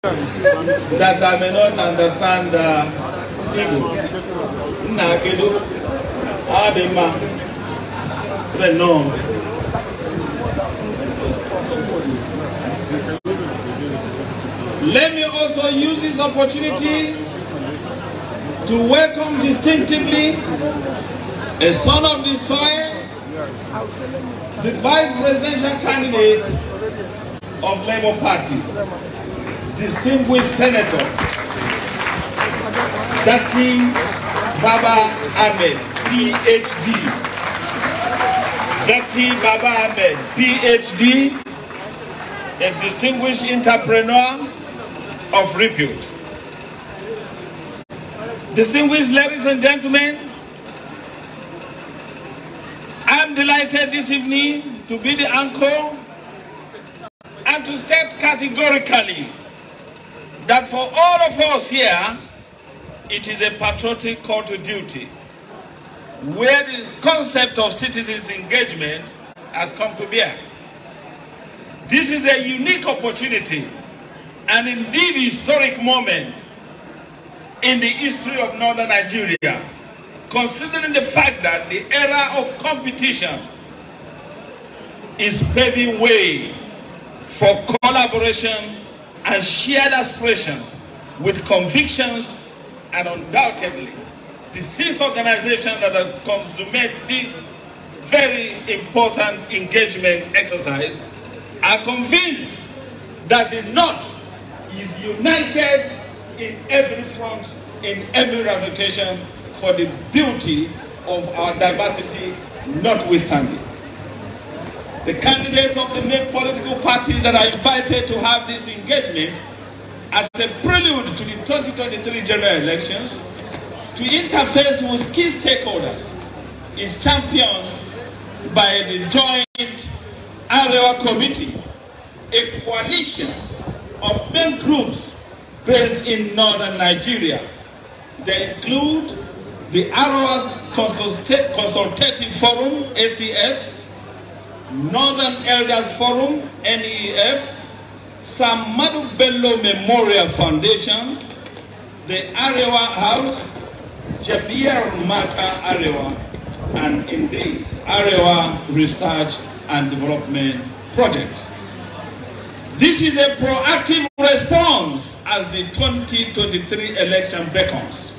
that I may not understand Igbo. Nakedo, Adema, no. Let me also use this opportunity to welcome distinctively a son of the soil, the vice presidential candidate of Labour Party, distinguished Senator Dati Baba Ahmed, PhD. Dati Baba Ahmed, PhD, a distinguished entrepreneur of repute. Distinguished ladies and gentlemen, I'm delighted this evening to be the anchor and to state categorically that for all of us here, it is a patriotic call to duty, where the concept of citizens' engagement has come to bear. This is a unique opportunity and indeed historic moment in the history of northern Nigeria, considering the fact that the era of competition is paving way for collaboration and shared aspirations with convictions, and undoubtedly the 6 organizations that have consummated this very important engagement exercise are convinced that the North is united in every front, in every ramification, for the beauty of our diversity notwithstanding. The candidates of the main political parties that are invited to have this engagement as a prelude to the 2023 general elections, to interface with key stakeholders, is championed by the joint Arewa committee, a coalition of main groups based in northern Nigeria. They include the Arewa Consultative Forum, ACF, Northern Elders Forum, NEF, Sam Madu Bello Memorial Foundation, the Arewa House, Jabir Mata Arewa, and indeed Arewa Research and Development Project. This is a proactive response as the 2023 election beckons.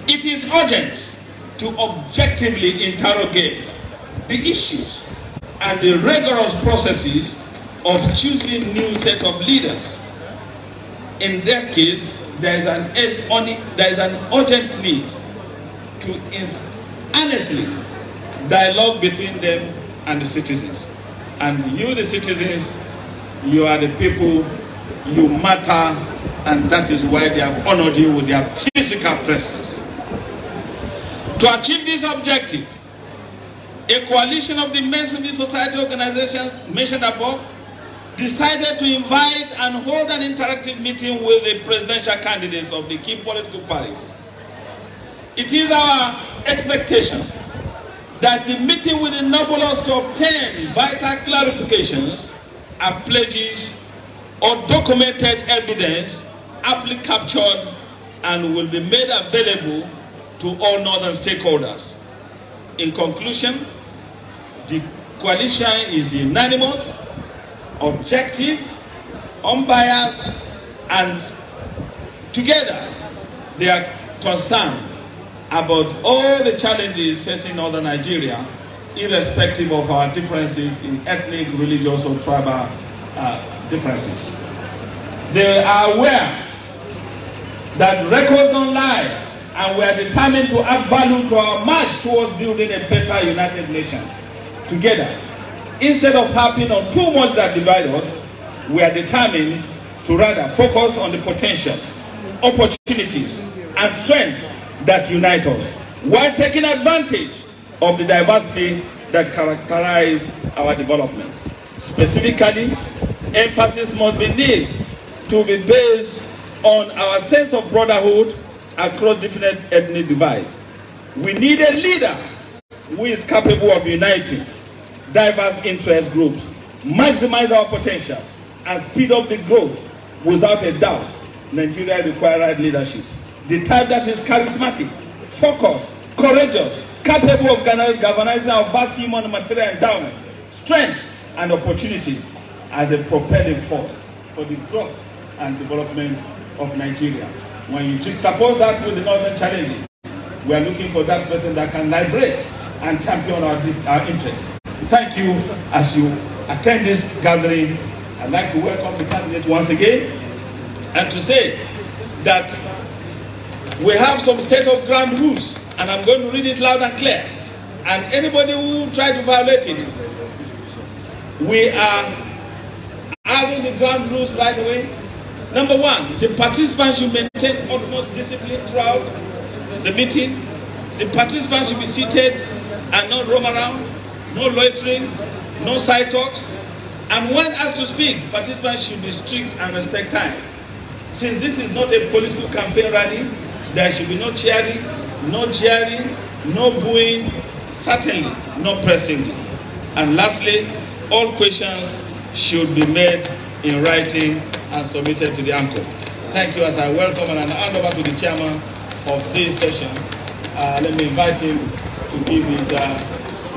It is urgent to objectively interrogate the issues and the rigorous processes of choosing new set of leaders. In that case, there is an urgent need to honestly dialogue between them and the citizens. And you, the citizens, you are the people, you matter, and that is why they have honored you with their physical presence. To achieve this objective, a coalition of the main civil society organizations mentioned above decided to invite and hold an interactive meeting with the presidential candidates of the key political parties. It is our expectation that the meeting will enable us to obtain vital clarifications and pledges or documented evidence aptly captured and will be made available to all northern stakeholders. In conclusion, the coalition is unanimous, objective, unbiased, and together they are concerned about all the challenges facing northern Nigeria, irrespective of our differences in ethnic, religious, or tribal differences. They are aware that records don't lie, and we are determined to add value to our march towards building a better United Nations together. Instead of harping on too much that divides us, we are determined to rather focus on the potentials, opportunities, and strengths that unite us, while taking advantage of the diversity that characterize our development. Specifically, emphasis must be needed to be based on our sense of brotherhood across different ethnic divides. We need a leader who is capable of uniting diverse interest groups, maximize our potentials, and speed up the growth, without a doubt, Nigeria requires leadership. The type that is charismatic, focused, courageous, capable of galvanizing our vast human and material endowment, strength, and opportunities as a propelling force for the growth and development of Nigeria. When you juxtapose that with the northern challenges, we are looking for that person that can liberate and champion our interests. Thank you. As you attend this gathering, I'd like to welcome the candidates once again and to say that we have some set of ground rules, and I'm going to read it loud and clear. And anybody who tries to violate it, we are adding the ground rules right away. Number one, the participants should maintain utmost discipline throughout the meeting. The participants should be seated and not roam around, no loitering, no side talks. And when asked to speak, participants should be strict and respect time. Since this is not a political campaign rally, there should be no cheering, no jeering, no booing, certainly no pressing. And lastly, all questions should be made in writing and submitted to the anchor. Thank you as I welcome and hand over to the chairman of this session. Let me invite him to give his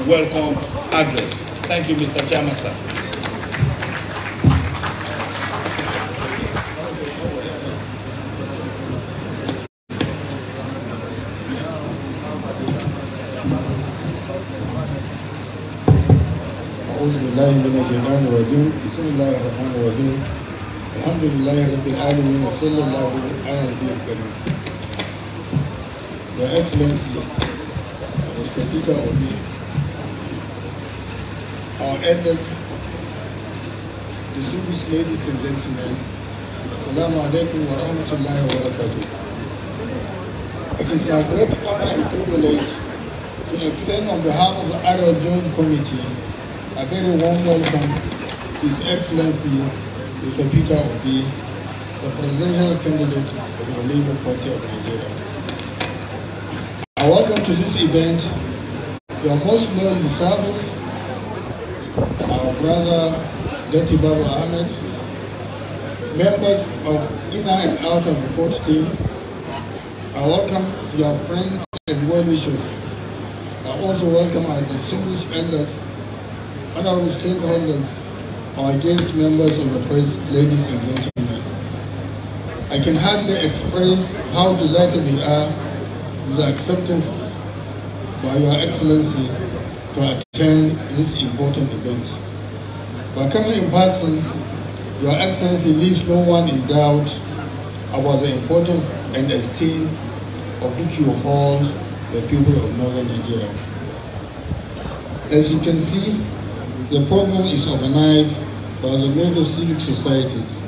welcome address. Thank you, Mr. Chairman, sir. أعوذ بالله من الشيطان الرجيم بسم الله الرحمن الرحيم الحمد لله رب العالمين وصلى الله على النبي الكريم. Your Excellency, Mr. Speaker Obi, our elders, distinguished ladies and gentlemen, Assalamu alaikum wa rahmatullahi wa barakatuh. It is my great honor and privilege to extend on behalf of the Arewa Joint Committee a very warm welcome to His Excellency, Mr. Peter Obi, the presidential candidate of the Labour Party of Nigeria. I welcome to this event your most loyal disciples, our brother Dr. Baba Ahmed, members of inner and outer report team. I welcome your friends and well-wishers. I also welcome our distinguished elders, honorable stakeholders, our guest members of the press, ladies and gentlemen. I can hardly express how delighted we are with the acceptance by Your Excellency to attend this important event. By coming in person, Your Excellency leaves no one in doubt about the importance and esteem of which you hold the people of Northern Nigeria. As you can see, the program is organized by the major civic societies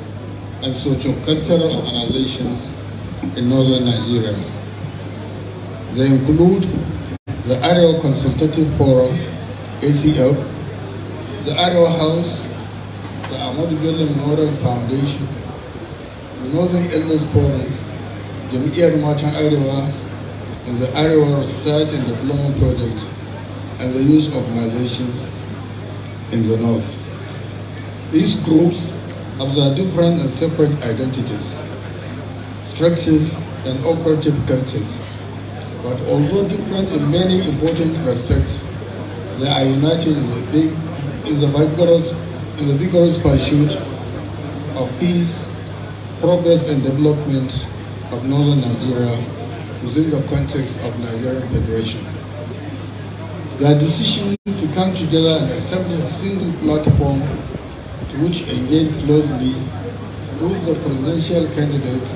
and socio-cultural organizations in Northern Nigeria. They include the Arewa Consultative Forum, ACF, the Arewa House, the Ahmadu Bello Memorial Foundation, the Northern Elders Forum, Jam'iyyar Matan Arewa, and the Arewa Research and Development Project, and the youth organizations in the North. These groups have their different and separate identities, structures, and operative cultures, but although different in many important respects, they are united in the vigorous pursuit of peace, progress, and development of Northern Nigeria within the context of Nigerian Federation. Their decision to come together and establish a single platform to which engage closely with the presidential candidates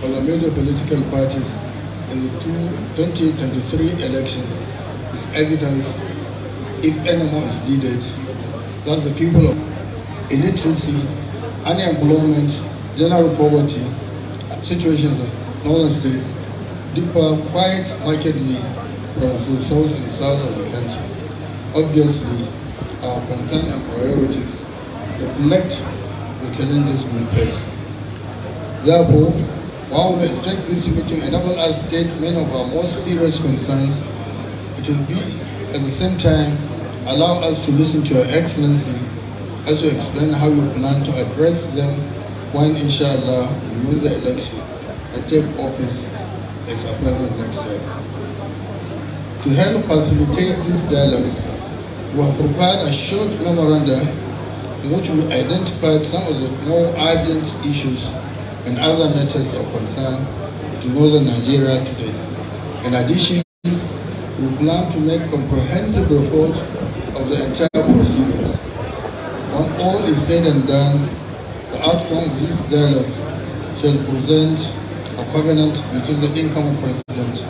for the major political parties in the 2023 elections is evidence, if any more is needed, that the people of illiteracy, unemployment, general poverty, situations of northern states differ quite markedly from the south and south of the country. Obviously, our concern and priorities reflect the challenges we face. Therefore, while we expect this meeting enable us to state many of our most serious concerns, it will be at the same time allow us to listen to Your Excellency also explain how you plan to address them when, inshallah, you win the election and take office as a president next year. To help facilitate this dialogue, we have prepared a short memorandum in which we identified some of the more urgent issues and other matters of concern to northern Nigeria today. In addition, we plan to make comprehensive report of the entire proceedings. When all is said and done, the outcome of this dialogue shall present a covenant between the incoming president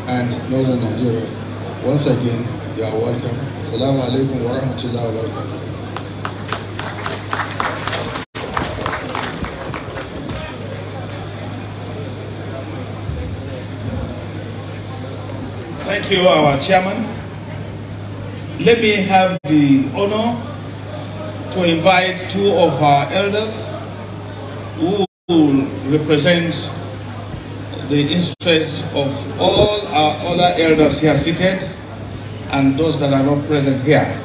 and northern Nigeria. Once again, you are welcome. Assalamu alaikum wa rahmatullahi wa barakatuh. Thank you, our chairman. Let me have the honor to invite two of our elders who will represent the interests of all our other elders here seated and those that are not present here.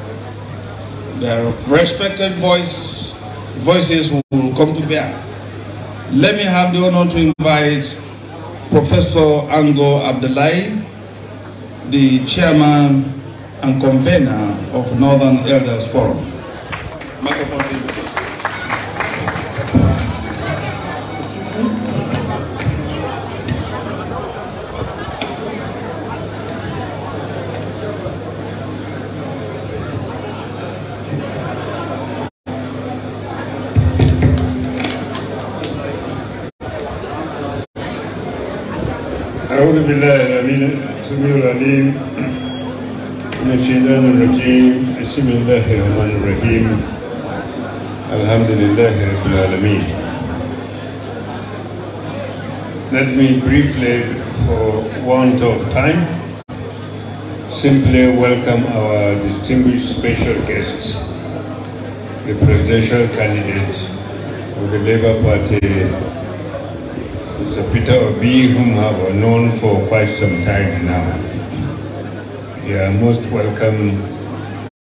Their respected voices will come to bear. Let me have the honor to invite Professor Ango Abdullahi, the chairman and convener of Northern Elders Forum. أعوذ بالله السميع العليم من الشيطان الرجيم بسم الله الرحمن الرحيم الحمد لله رب العالمين. Let me briefly, for want of time, simply welcome our distinguished special guests, the presidential candidate of the Labour Party, Mr. Peter Obi, whom I have known for quite some time now. You are most welcome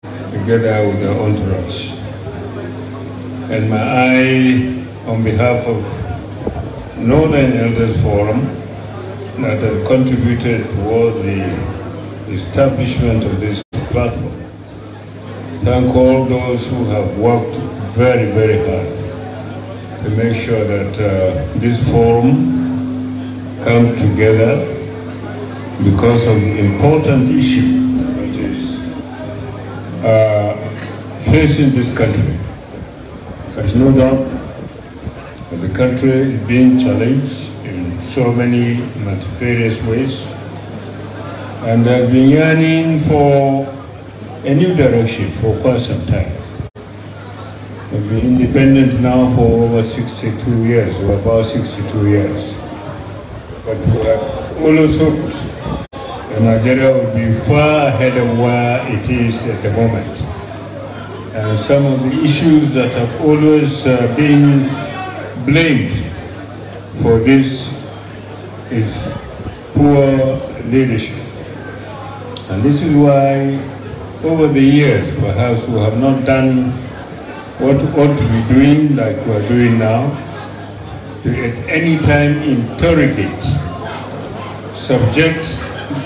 together with the entourage. And may I, on behalf of Northern Elders Forum, that have contributed towards the establishment of this platform, thank all those who have worked very, very hard to make sure that this forum comes together because of the important issue that is facing this country. There's no doubt that the country is being challenged in so many multifarious ways, and they've been yearning for a new direction for quite some time. We've been independent now for over 62 years, or about 62 years. But we have always hoped that Nigeria would be far ahead of where it is at the moment. And some of the issues that have always been blamed for this is poor leadership. And this is why, over the years, perhaps we have not done what ought to be doing like we're doing now, to at any time interrogate, subject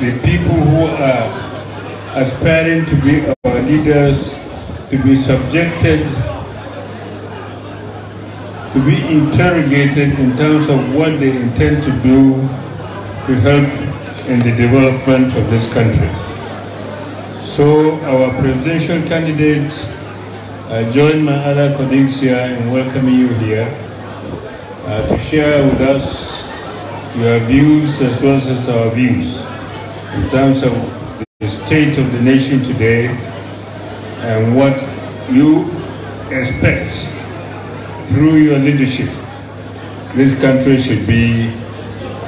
the people who are aspiring to be our leaders to be subjected, to be interrogated in terms of what they intend to do to help in the development of this country. So our presidential candidates, I join my other colleagues here in welcoming you here to share with us your views as well as our views in terms of the state of the nation today and what you expect through your leadership this country should be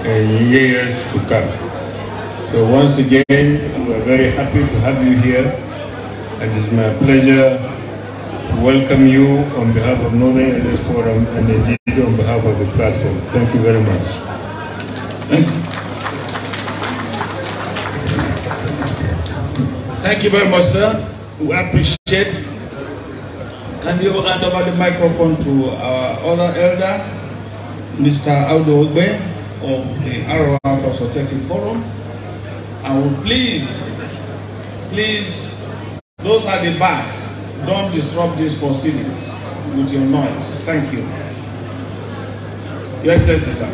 in years to come. So once again, we are very happy to have you here, and it's my pleasure welcome you on behalf of Northern Elders Forum and indeed on behalf of the platform. Thank you very much. Thank you very much, sir. We appreciate. Can you hand over the microphone to our other elder, Mr. Audo Ogbe of the Arewa Consultative Forum? I will please, those at the back, don't disrupt these proceedings with your noise. Thank you. Your Excellency, sir.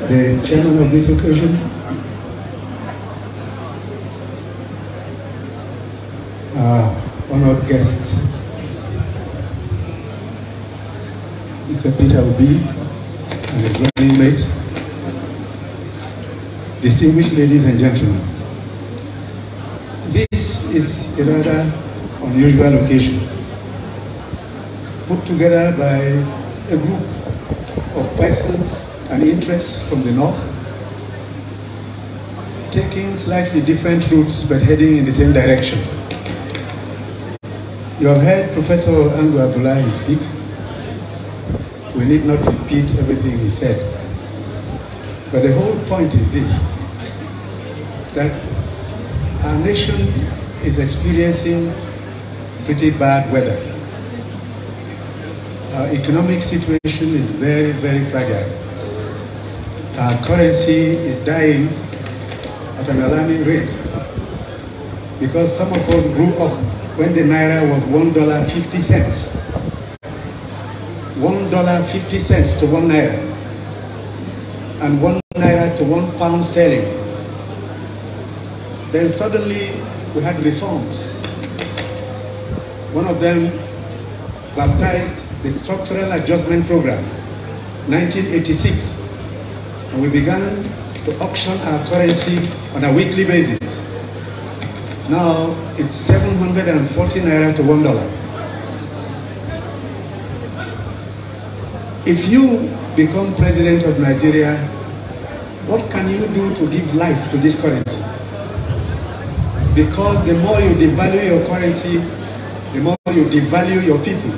The chairman of this occasion, honored guests, Mr. Peter Obi and his running mate, distinguished ladies and gentlemen, this is a rather unusual occasion put together by a group of persons and interests from the north, taking slightly different routes but heading in the same direction. You have heard Professor Angu Abdullahi speak. We need not repeat everything he said. But the whole point is this, that our nation is experiencing pretty bad weather. Our economic situation is very, very fragile. Our currency is dying at an alarming rate because some of us grew up when the naira was $1.50. $1.50 to 1 naira, and 1 naira to 1 pound sterling. Then suddenly we had reforms. One of them baptized the Structural Adjustment Program, 1986, and we began to auction our currency on a weekly basis. Now it's 740 naira to $1. If you become president of Nigeria, what can you do to give life to this currency? Because the more you devalue your currency, the more you devalue your people.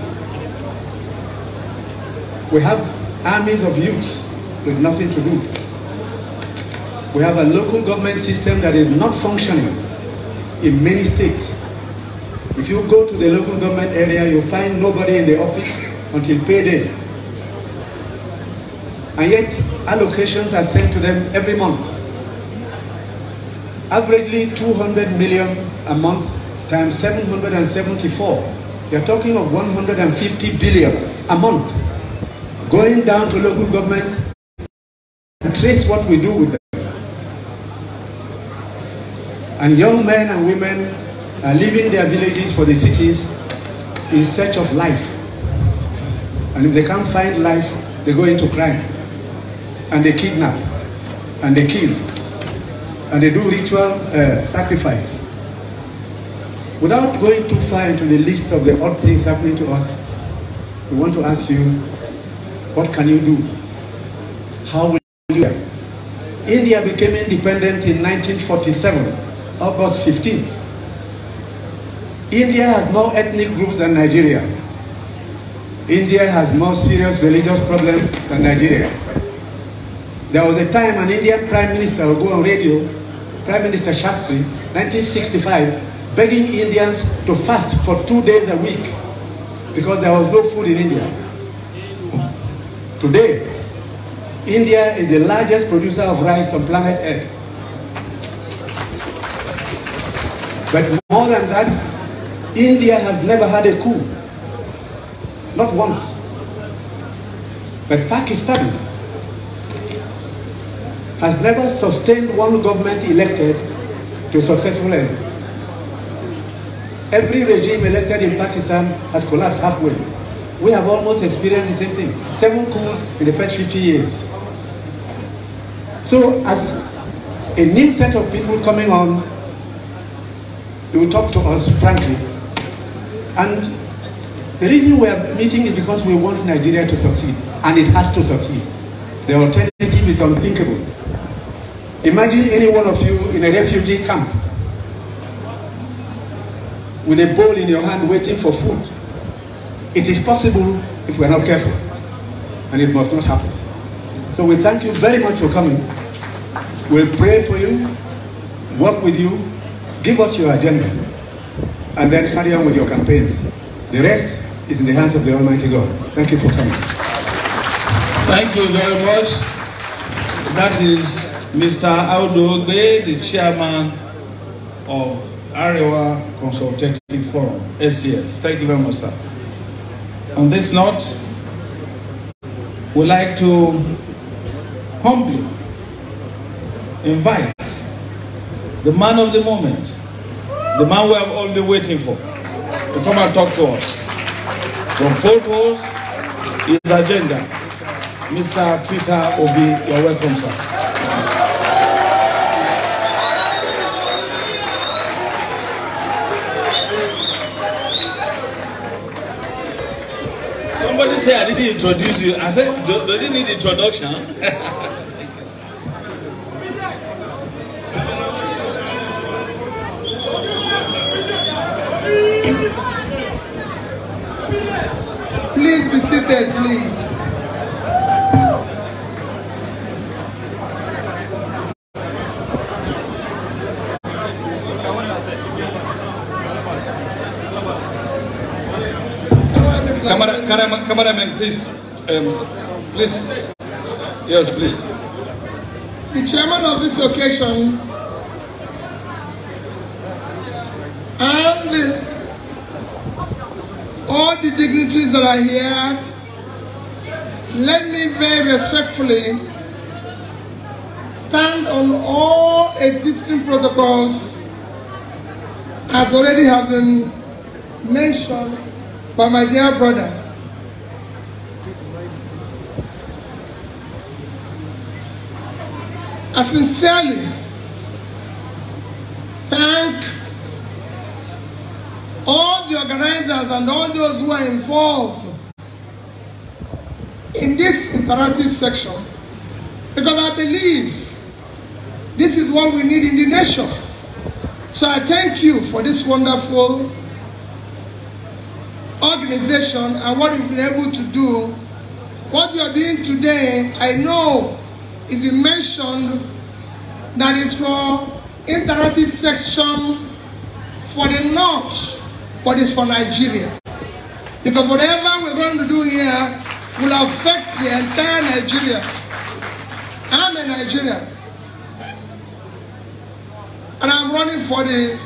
We have armies of youths with nothing to do. We have a local government system that is not functioning in many states. If you go to the local government area, you find nobody in the office until payday. And yet, allocations are sent to them every month. Averagely 200 million a month times 774. You're talking of 150 billion a month going down to local governments and trace what we do with them. And young men and women are leaving their villages for the cities in search of life. And if they can't find life, they go into crime. And they kidnap, and they kill, and they do ritual sacrifice. Without going too far into the list of the odd things happening to us, we want to ask you, what can you do? How will you do that? India became independent in 1947, August 15th. India has more ethnic groups than Nigeria. India has more serious religious problems than Nigeria. There was a time an Indian Prime Minister would go on radio, Prime Minister Shastri, 1965, begging Indians to fast for 2 days a week because there was no food in India. Today, India is the largest producer of rice on planet Earth. But more than that, India has never had a coup. Not once. But Pakistan has never sustained one government elected to a successful end. Every regime elected in Pakistan has collapsed halfway. We have almost experienced the same thing. 7 coups in the first 50 years. So as a new set of people coming on, they will talk to us frankly. And the reason we are meeting is because we want Nigeria to succeed, and it has to succeed. The alternative is unthinkable. Imagine any one of you in a refugee camp with a bowl in your hand waiting for food. It is possible if we are not careful, and it must not happen. So we thank you very much for coming. We'll pray for you, work with you, give us your agenda, and then carry on with your campaigns. The rest is in the hands of the Almighty God. Thank you for coming. Thank you very much. That is Mr. Audu Ogbe, the chairman of Arewa Consultative Forum, SCF. Thank you very much, sir. On this note, we'd like to humbly invite the man of the moment, the man we have all been waiting for, to come and talk to us. From photos, his agenda, Mr. Peter Obi, you're welcome, sir. Somebody say I didn't introduce you. I said, do you need introduction? Please be seated, please. Cameraman, please. Please. Yes, please. The chairman of this occasion and all the dignitaries that are here, let me very respectfully stand on all existing protocols as already has been mentioned by my dear brother. I sincerely thank all the organizers and all those who are involved in this interactive section, because I believe this is what we need in the nation. So I thank you for this wonderful organization and what you've been able to do. What you're doing today, I know is you mentioned that is for interactive section for the North, but it's for Nigeria. Because whatever we're going to do here will affect the entire Nigeria. I'm a Nigerian. And I'm running for the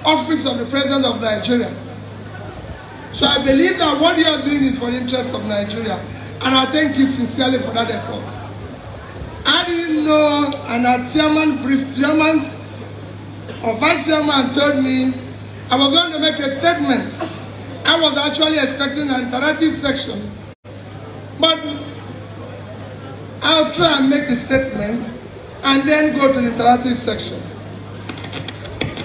office of the President of Nigeria. So I believe that what you are doing is for the interest of Nigeria. And I thank you sincerely for that effort. I didn't know, and our chairman or vice chairman told me I was going to make a statement. I was actually expecting an interactive section. But I'll try and make the statement and then go to the interactive section.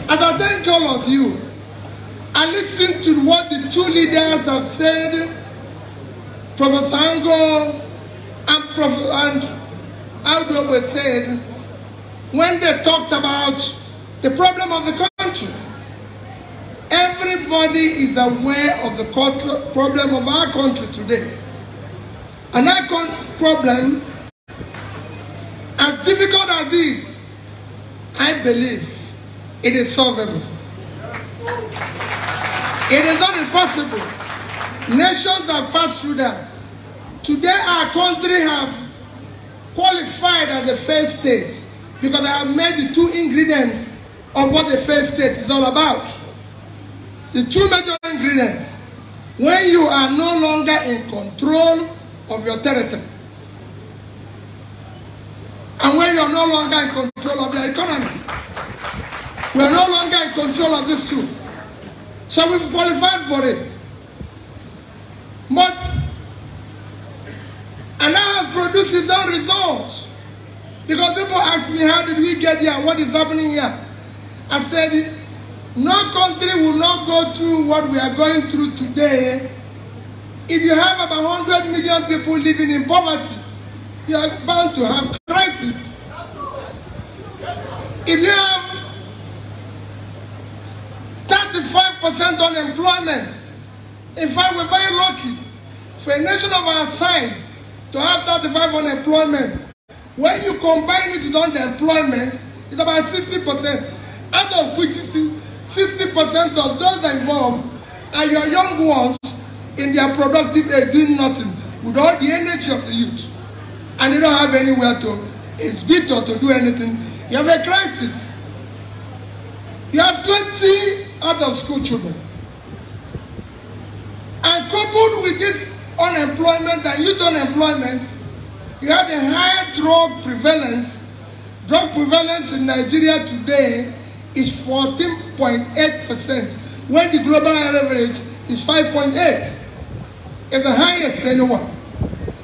As I thank all of you, I listened to what the two leaders have said, Professor Ango and Arewa said, when they talked about the problem of the country. Everybody is aware of the problem of our country today. And that problem, as difficult as this, I believe it is solvable. It is not impossible. Nations have passed through that. Today our country have qualified as a failed state because I have made the two ingredients of what a failed state is all about. The two major ingredients: when you are no longer in control of your territory, and when you are no longer in control of your economy. We are no longer in control of these two. So we've qualified for it. But, and that has produced its own results. Because people ask me, how did we get here? What is happening here? I said, no country will not go through what we are going through today. If you have about 100 million people living in poverty, you are bound to have crisis. If you have 35% unemployment, in fact, we're very lucky for a nation of our size to have 35% unemployment. When you combine it with unemployment, it's about 60%, out of which 60% of those involved and your young ones in their productive age doing nothing with all the energy of the youth, and they don't have anywhere to exhibit or to do anything. You have a crisis. You have 20 out of school children. And coupled with this unemployment and youth unemployment, you have a higher drug prevalence. Drug prevalence in Nigeria today is 14.8%, when the global average is 5.8%. It's the highest anywhere.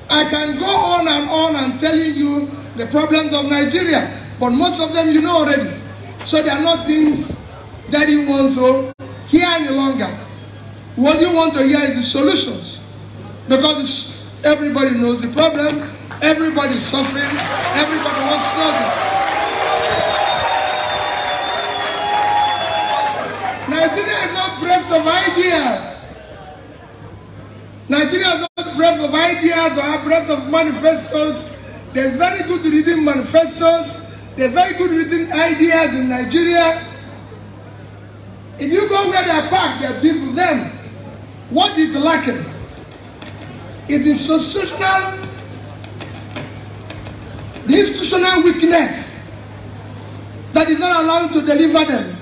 I can go on and telling you the problems of Nigeria, but most of them you know already. So they are not things that you want to hear any longer. What you want to hear is the solutions, because everybody knows the problem, everybody is suffering, everybody wants struggle. Nigeria is not bereft of ideas. Nigeria is not bereft of ideas or bereft of manifestos. There's very good reading manifestos. There's very good reading ideas in Nigeria. If you go where they are parked, they are beautiful. Them. What is lacking is the institutional weakness that is not allowed to deliver them,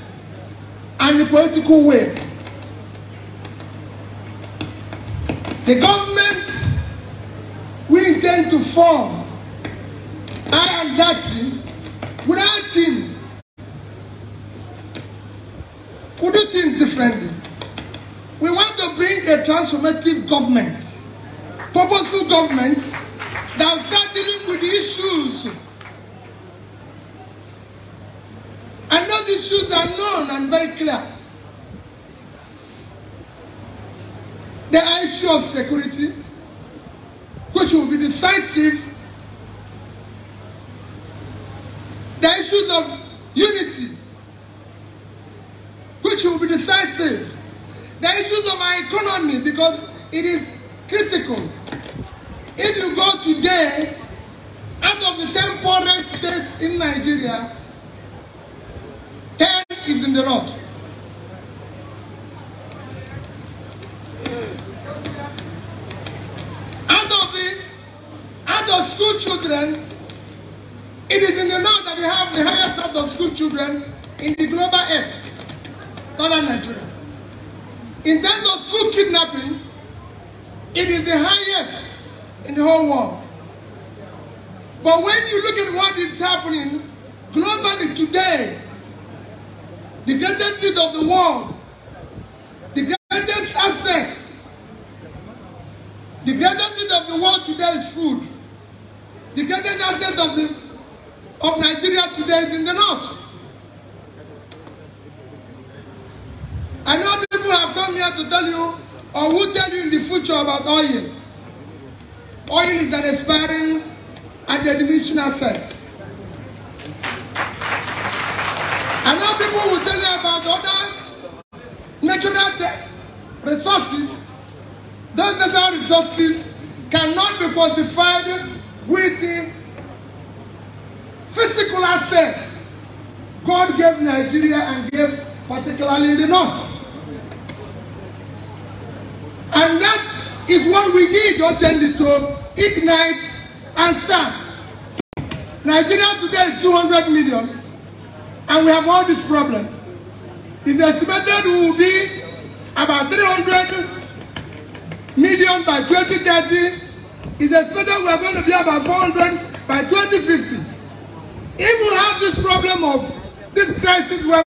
and the political way. The government we intend to form, I am that team, without him, we do things differently. We want to bring a transformative government, purposeful government that will start dealing with the issues. And those issues are known and very clear. The issue of security, which will be decisive. The issues of unity, which will be decisive. The issues of our economy, because it is critical. If you go today, out of the 10 poorest states in Nigeria, 10 is in the north. Out of school children, it is in the north that we have the highest out of school children in the global earth, northern Nigeria. In terms of school kidnapping, it is the highest in the whole world. But when you look at what is happening globally today, the greatest need of the world, the greatest assets, the greatest need of the world today is food. The greatest asset of Nigeria today is in the north. I know people have come here to tell you, or will tell you in the future about oil. Oil is an expiring and a diminishing asset. I know people will tell you about other natural resources. Those natural resources cannot be quantified with the physical assets God gave Nigeria and gave particularly the north. And that is what we need urgently to ignite and start. Nigeria today is 200 million, and we have all these problems. It's estimated we will be about 300 million by 2030. It's estimated we are going to be about 400 by 2050. If we have this problem of this crisis where